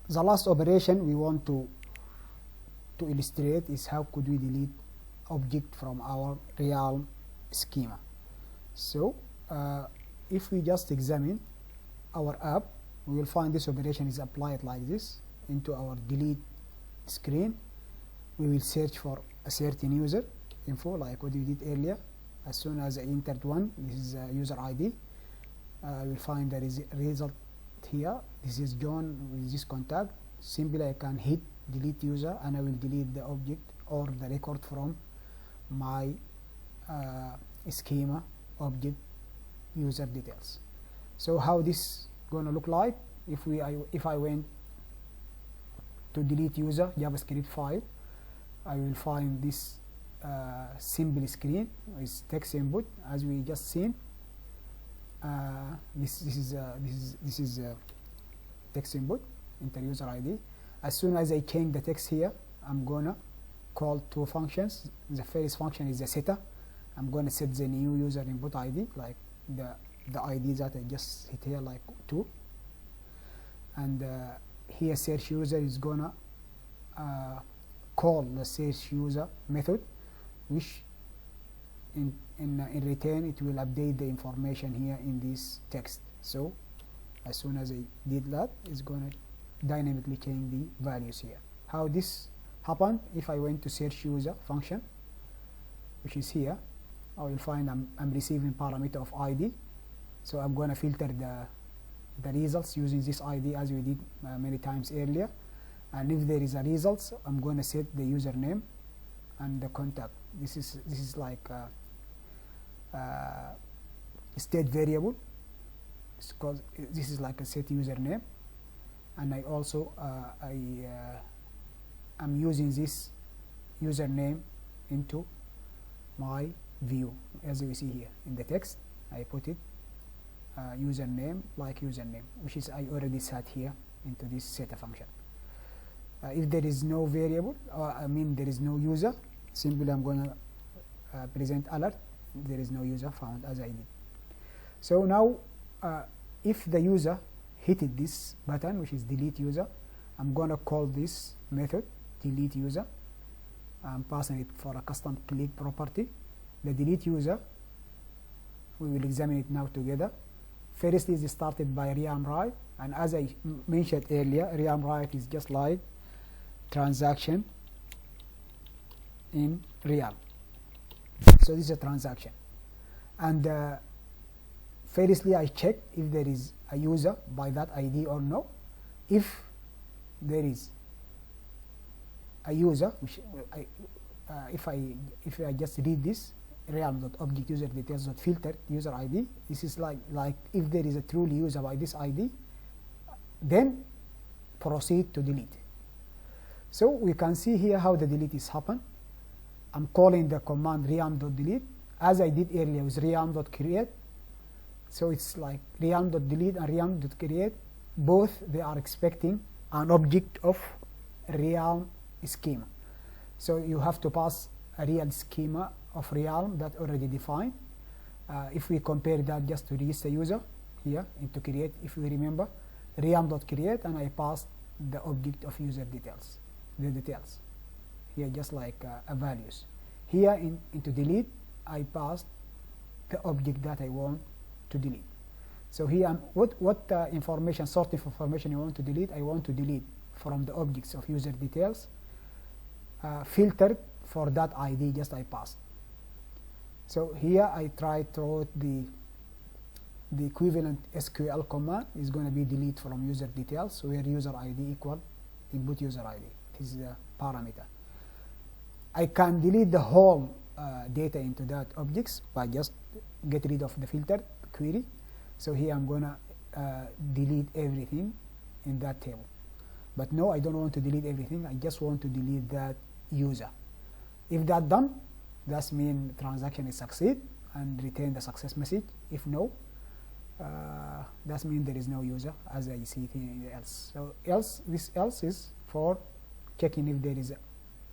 the last operation we want to illustrate is how could we delete object from our realm schema. So if we just examine our app, we will find this operation is applied like this. Into our delete screen, we will search for a certain user info like what we did earlier. As soon as I entered one, this is user ID, I will find there is a result here. This is John with this contact. Simply I can hit delete user and I will delete the object or the record from my schema object user details. So how this gonna look like? If I went to delete user JavaScript file, I will find this simple screen with text input as we just seen. This is text input, enter user ID. As soon as I change the text here, I'm gonna call two functions. The first function is the setter. I'm gonna set the new user input ID like the ID that I just hit here, like 2. And here search user is gonna call the search user method, which in return it will update the information here in this text. So as soon as I did that, it's gonna dynamically change the values here. How this happened? If I went to search user function, which is here, I will find I'm receiving parameter of ID. So I'm going to filter the results using this ID as we did many times earlier. And if there is a results, I'm going to set the username and the contact. This is like a state variable, because this is like a set username. And I also I'm using this username into my view, as we see here in the text. I put it username like username, which is I already set here into this setter function. If there is no variable, there is no user, simply I'm going to present alert there is no user found, as I did. So now if the user hit this button, which is delete user, I'm going to call this method delete user. I'm passing it for a custom click property. The delete user, we will examine it now together. First is started by realm write, and as I mentioned earlier, realm write is just like transaction in realm. So this is a transaction, and firstly I check if there is a user by that ID or no. If there is a user, which if I just read this realm.object user details.filter user ID, this is like if there is a truly user by this ID, then proceed to delete. So we can see here how the delete is happen. I'm calling the command realm.delete as I did earlier with realm.create. So it's like realm.delete and realm.create, both they are expecting an object of realm schema. So you have to pass a real schema of realm that already defined. If we compare that just to register user here into create, if we remember realm.create, and I passed the object of user details, the details here, just like values. Here into delete, I passed the object that I want to delete. So here what information, sort of information you want to delete? I want to delete from the objects of user details filtered for that ID just I passed. So here I try to write the equivalent SQL command is going to be delete from user details, where user ID equal input user ID. It is the parameter. I can delete the whole data into that objects by just get rid of the filtered query. So here I'm going to delete everything in that table. But no, I don't want to delete everything. I just want to delete that user. If that done, that means transaction is succeed and return the success message. If no, that means there is no user, as I see it in else. So this else is for checking if there is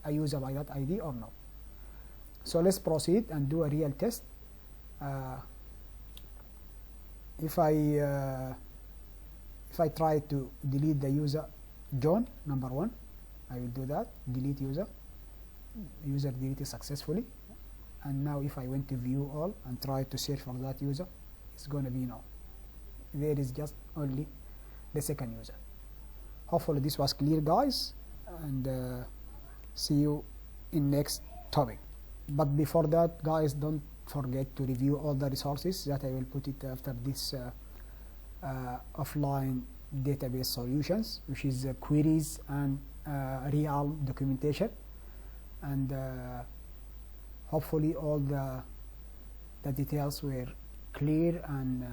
a user by that ID or no. So let's proceed and do a real test. If I try to delete the user John, number 1. I will do that. Delete user. User deleted successfully. And now if I went to view all and try to search for that user, it's going to be no. There is just only the second user. Hopefully this was clear, guys, and see you in next topic. But before that, guys, don't forget to review all the resources that I will put it after this offline database solutions, which is queries and real documentation, and hopefully all the details were clear and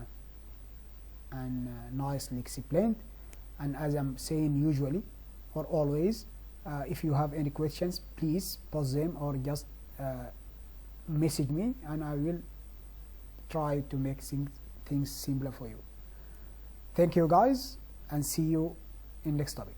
nicely explained. And as I'm saying usually or always, if you have any questions, please post them or just message me, and I will try to make things simpler for you. Thank you, guys, and see you in next topic.